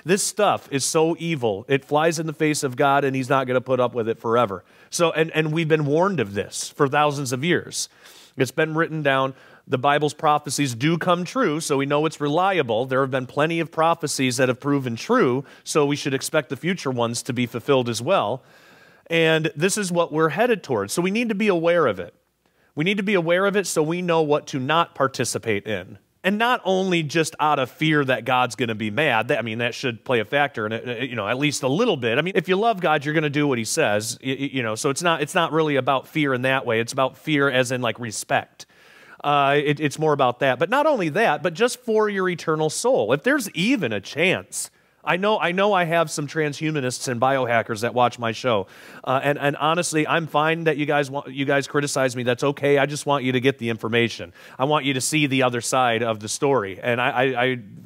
This stuff is so evil. It flies in the face of God, and he's not going to put up with it forever. So, and we've been warned of this for thousands of years. It's been written down. The Bible's prophecies do come true, so we know it's reliable. There have been plenty of prophecies that have proven true, so we should expect the future ones to be fulfilled as well. And this is what we're headed towards. So we need to be aware of it. We need to be aware of it so we know what to not participate in. And not only just out of fear that God's going to be mad. I mean, that should play a factor in it, you know, at least a little bit. I mean, if you love God, you're going to do what he says, you know, so it's not really about fear in that way. It's about fear as in like respect. It's more about that. But not only that, but just for your eternal soul. If there's even a chance, I know I have some transhumanists and biohackers that watch my show, and honestly, I'm fine that you guys criticize me. That's okay. I just want you to get the information. I want you to see the other side of the story, and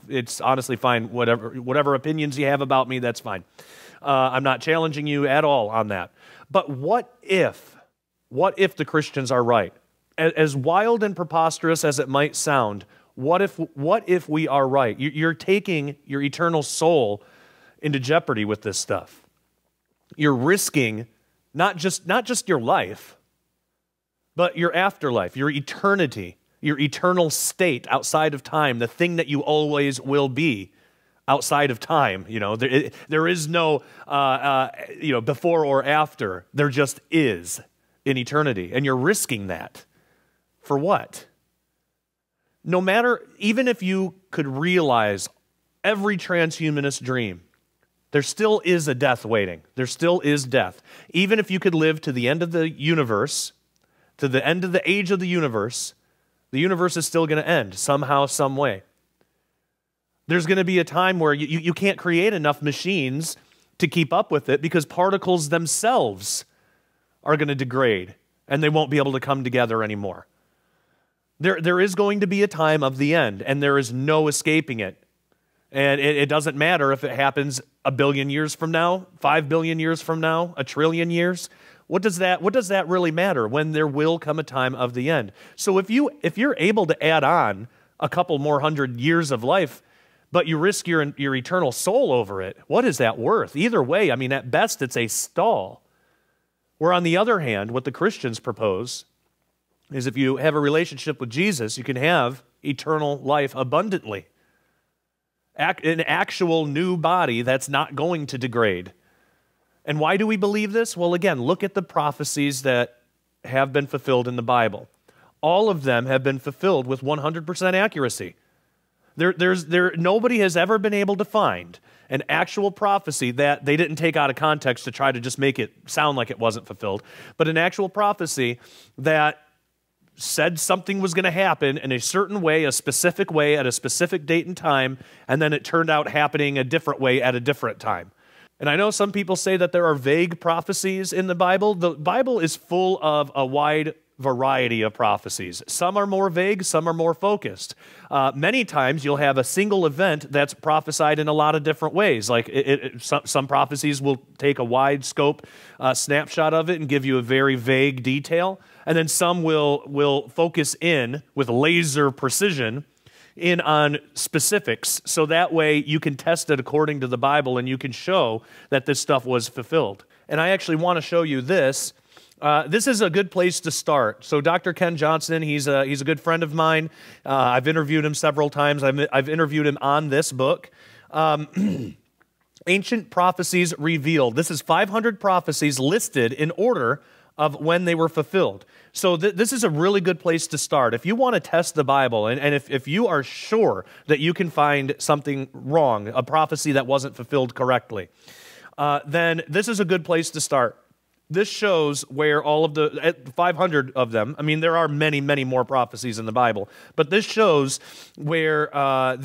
it's honestly fine. Whatever opinions you have about me, that's fine. I'm not challenging you at all on that. But what if the Christians are right? As wild and preposterous as it might sound, what if we are right? You're taking your eternal soul into jeopardy with this stuff. You're risking not just your life, but your afterlife, your eternity, your eternal state outside of time, the thing that you always will be outside of time. You know, there is no before or after. There just is in eternity, and you're risking that for what? No matter, even if you could realize every transhumanist dream, there still is a death waiting. There still is death. Even if you could live to the end of the universe, to the end of the age of the universe is still going to end somehow, some way. There's going to be a time where you can't create enough machines to keep up with it because particles themselves are going to degrade and they won't be able to come together anymore. There is going to be a time of the end, and there is no escaping it. And it doesn't matter if it happens 1 billion years from now, 5 billion years from now, 1 trillion years. What does that really matter when there will come a time of the end? So if you're able to add on a couple more 100 years of life, but you risk your eternal soul over it, what is that worth? Either way, I mean, at best, it's a stall. Where on the other hand, what the Christians propose is if you have a relationship with Jesus, you can have eternal life abundantly. An actual new body that's not going to degrade. And why do we believe this? Well, again, look at the prophecies that have been fulfilled in the Bible. All of them have been fulfilled with 100% accuracy. Nobody has ever been able to find an actual prophecy that they didn't take out of context to try to just make it sound like it wasn't fulfilled, but an actual prophecy that said something was going to happen in a certain way, a specific way, at a specific date and time, and then it turned out happening a different way at a different time. And I know some people say that there are vague prophecies in the Bible. The Bible is full of a wide variety of prophecies. Some are more vague, some are more focused. Many times you'll have a single event that's prophesied in a lot of different ways. Like some prophecies will take a wide scope snapshot of it and give you a very vague detail. And then some will focus in with laser precision in on specifics, so that way you can test it according to the Bible and you can show that this stuff was fulfilled. And I actually want to show you this. This is a good place to start. So Dr. Ken Johnson, he's a good friend of mine. I've interviewed him several times. I've interviewed him on this book. Ancient Prophecies Revealed. This is 500 prophecies listed in order of when they were fulfilled. So this is a really good place to start. If you want to test the Bible, and if you are sure that you can find something wrong, a prophecy that wasn't fulfilled correctly, then this is a good place to start. This shows where all of the 500 of them, I mean, there are many, many more prophecies in the Bible, but this shows where at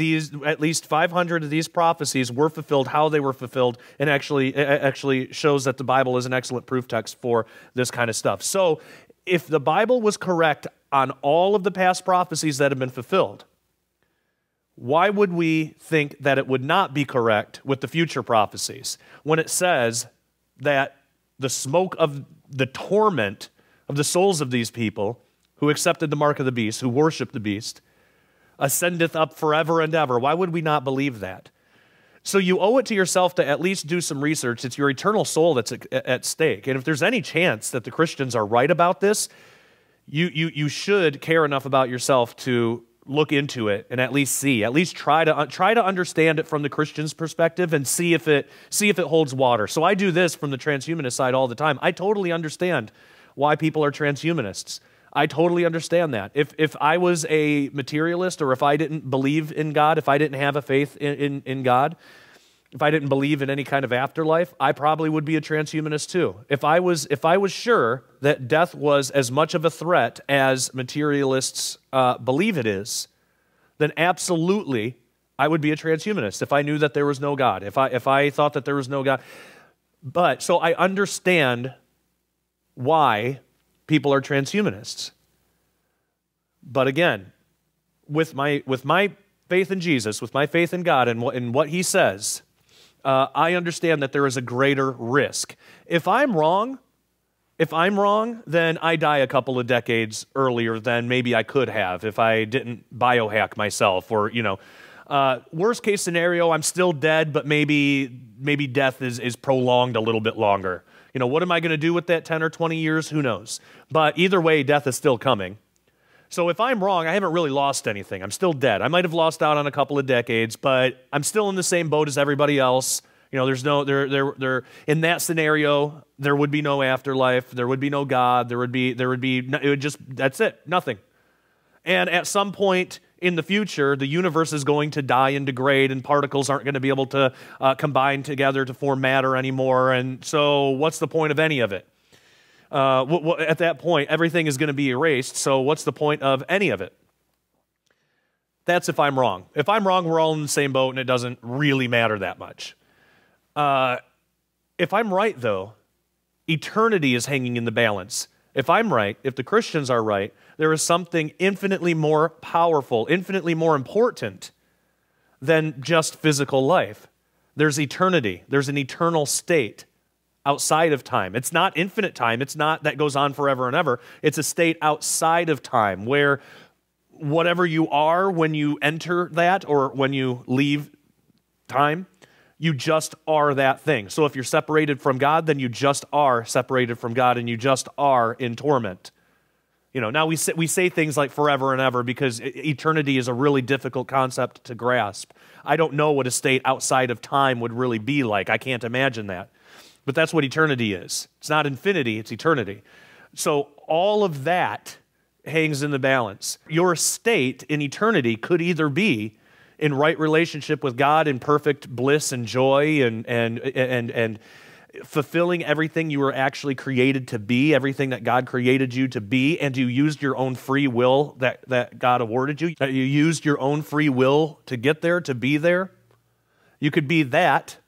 least 500 of these prophecies were fulfilled, how they were fulfilled, and actually shows that the Bible is an excellent proof text for this kind of stuff. So if the Bible was correct on all of the past prophecies that have been fulfilled, why would we think that it would not be correct with the future prophecies when it says that the smoke of the torment of the souls of these people who accepted the mark of the beast, who worship the beast, ascendeth up forever and ever? Why would we not believe that? So you owe it to yourself to at least do some research. It's your eternal soul that's at stake. And if there's any chance that the Christians are right about this, you should care enough about yourself to look into it and at least try to understand it from the Christian's perspective and see if it holds water. So I do this from the transhumanist side all the time. I totally understand why people are transhumanists. I totally understand that. If I was a materialist, or if I didn't believe in God, if I didn't have a faith in God, if I didn't believe in any kind of afterlife, I probably would be a transhumanist too. If I was sure that death was as much of a threat as materialists believe it is, then absolutely I would be a transhumanist if I knew that there was no God, if I thought that there was no God. But so I understand why people are transhumanists. But again, with my faith in Jesus, with my faith in God and what He says, I understand that there is a greater risk. If I'm wrong, then I die a couple of decades earlier than maybe I could have if I didn't biohack myself, or worst case scenario, I'm still dead, but maybe death is prolonged a little bit longer. What am I going to do with that 10 or 20 years? Who knows? But either way, death is still coming. So if I'm wrong, I haven't really lost anything. I'm still dead. I might have lost out on a couple of decades, but I'm still in the same boat as everybody else. There's no in that scenario, there would be no afterlife. There would be no God. That's it. Nothing. And at some point in the future, the universe is going to die and degrade, and particles aren't going to be able to combine together to form matter anymore. And so what's the point of any of it? At that point, everything is going to be erased, so what's the point of any of it? That's if I'm wrong. If I'm wrong, we're all in the same boat, and it doesn't really matter that much. If I'm right, though, eternity is hanging in the balance. If I'm right, if the Christians are right, there is something infinitely more powerful, infinitely more important than just physical life. There's eternity. There's an eternal state outside of time. It's not infinite time. It's not that goes on forever and ever. It's a state outside of time where whatever you are when you enter that or when you leave time, you just are that thing. So if you're separated from God, then you just are separated from God, and you just are in torment. Now we say things like forever and ever because eternity is a really difficult concept to grasp. I don't know what a state outside of time would really be like. I can't imagine that. But that's what eternity is. It's not infinity, it's eternity. So all of that hangs in the balance. Your state in eternity could either be in right relationship with God, in perfect bliss and joy, and fulfilling everything you were actually created to be, everything that God created you to be, and you used your own free will that God awarded you. You used your own free will to get there, to be there. You could be that,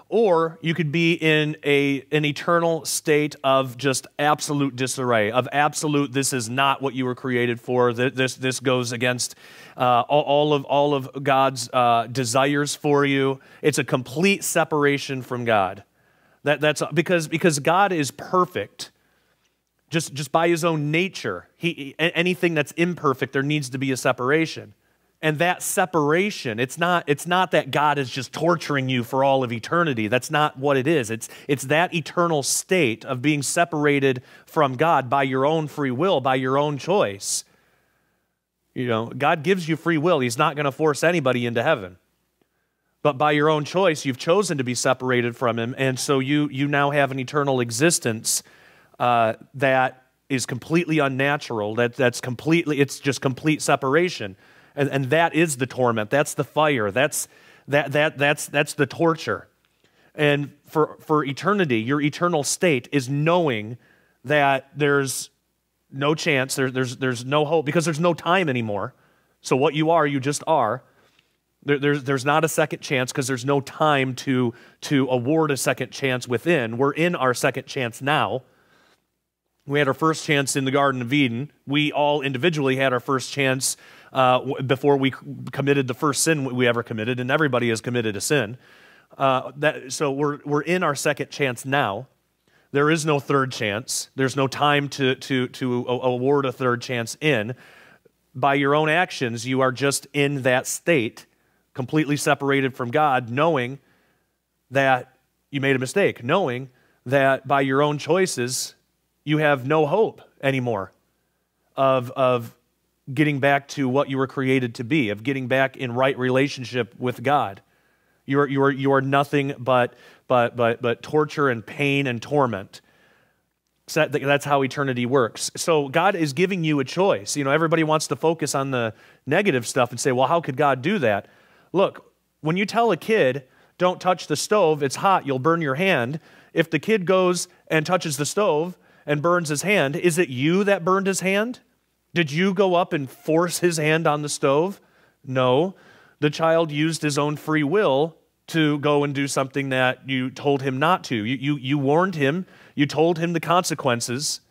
or you could be in an eternal state of just absolute disarray, of absolute, this is not what you were created for. This goes against all of God's desires for you. It's a complete separation from God. That's because God is perfect. Just by His own nature, anything that's imperfect, there needs to be a separation. And that separation, it's not that God is just torturing you for all of eternity. That's not what it is. It's that eternal state of being separated from God by your own free will, by your own choice. God gives you free will. He's not going to force anybody into heaven. But by your own choice, you've chosen to be separated from Him, and so you now have an eternal existence that is completely unnatural. It's just complete separation. And that is the torment. That's the fire. That's the torture. And for eternity, your eternal state is knowing that there's no chance, there's no hope, because there's no time anymore. So what you are, you just are. There's not a second chance because there's no time to award a second chance within. We're in our second chance now. We had our first chance in the Garden of Eden. We all individually had our first chance before we committed the first sin we ever committed, and everybody has committed a sin. So we're in our second chance now. There is no third chance. There's no time to award a third chance in. By your own actions, you are just in that state completely separated from God, knowing that you made a mistake, knowing that by your own choices, you have no hope anymore of getting back to what you were created to be, of getting back in right relationship with God. You are nothing but torture and pain and torment. So that's how eternity works. So God is giving you a choice. You know, everybody wants to focus on the negative stuff and say, well, how could God do that? Look, when you tell a kid, don't touch the stove, it's hot, you'll burn your hand. If the kid goes and touches the stove and burns his hand, is it you that burned his hand? Did you go up and force his hand on the stove? No. The child used his own free will to go and do something that you told him not to. You warned him. You told him the consequences.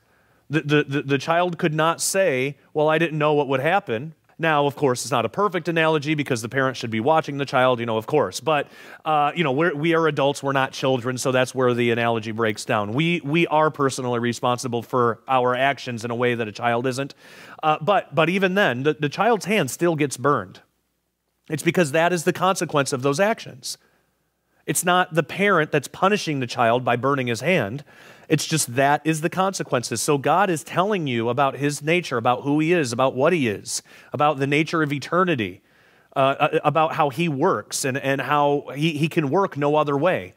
The child could not say, well, I didn't know what would happen. Now, of course, it's not a perfect analogy because the parent should be watching the child, of course. But, we are adults. We're not children, so that's where the analogy breaks down. We are personally responsible for our actions in a way that a child isn't. But even then, the child's hand still gets burned. It's because that is the consequence of those actions. It's not the parent that's punishing the child by burning his hand. It's just that is the consequences. So God is telling you about his nature, about who he is, about what he is, about the nature of eternity, about how he works and how he can work no other way.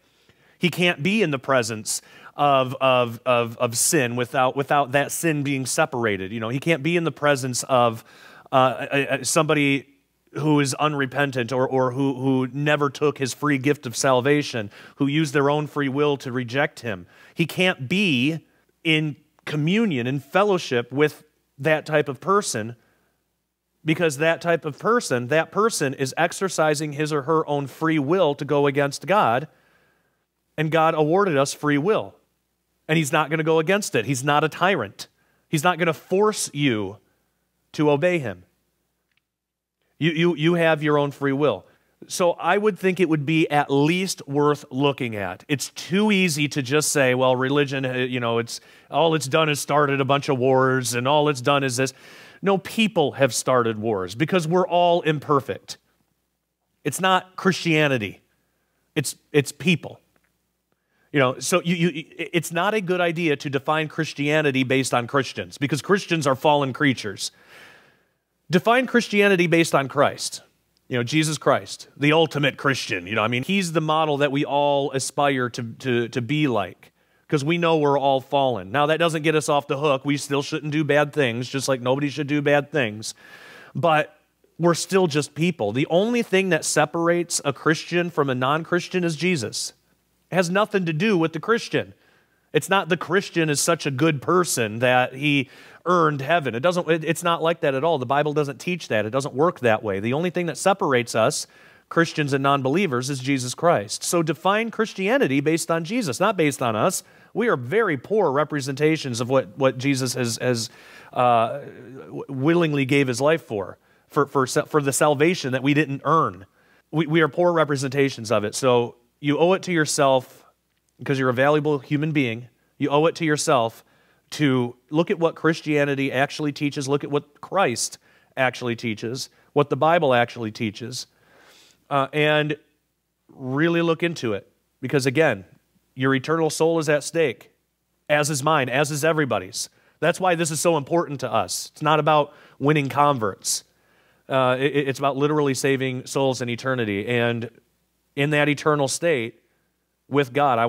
He can't be in the presence of sin without that sin being separated. He can't be in the presence of somebody who is unrepentant or who never took his free gift of salvation, who used their own free will to reject him. He can't be in communion, in fellowship with that type of person because that person is exercising his or her own free will to go against God, and God awarded us free will. And he's not going to go against it. He's not a tyrant. He's not going to force you to obey him. You have your own free will. So I would think it would be at least worth looking at. It's too easy to just say, well, religion, it's all it's done is started a bunch of wars, and all it's done is this. No, people have started wars because we're all imperfect. It's not Christianity. It's people. So it's not a good idea to define Christianity based on Christians because Christians are fallen creatures. Define Christianity based on Christ. Jesus Christ, the ultimate Christian. He's the model that we all aspire to be like because we know we're all fallen. Now, that doesn't get us off the hook. We still shouldn't do bad things, just like nobody should do bad things. But we're still just people. The only thing that separates a Christian from a non-Christian is Jesus. It has nothing to do with the Christian. It's not the Christian is such a good person that he earned heaven. It's not like that at all. The Bible doesn't teach that. It doesn't work that way. The only thing that separates us, Christians and non-believers, is Jesus Christ. So define Christianity based on Jesus, not based on us. We are very poor representations of what Jesus has willingly gave his life for the salvation that we didn't earn. We are poor representations of it. So you owe it to yourself, because you're a valuable human being, you owe it to yourself to look at what Christianity actually teaches, look at what Christ actually teaches, what the Bible actually teaches, and really look into it. Because again, your eternal soul is at stake, as is mine, as is everybody's. That's why this is so important to us. It's not about winning converts. It's about literally saving souls in eternity. And in that eternal state with God,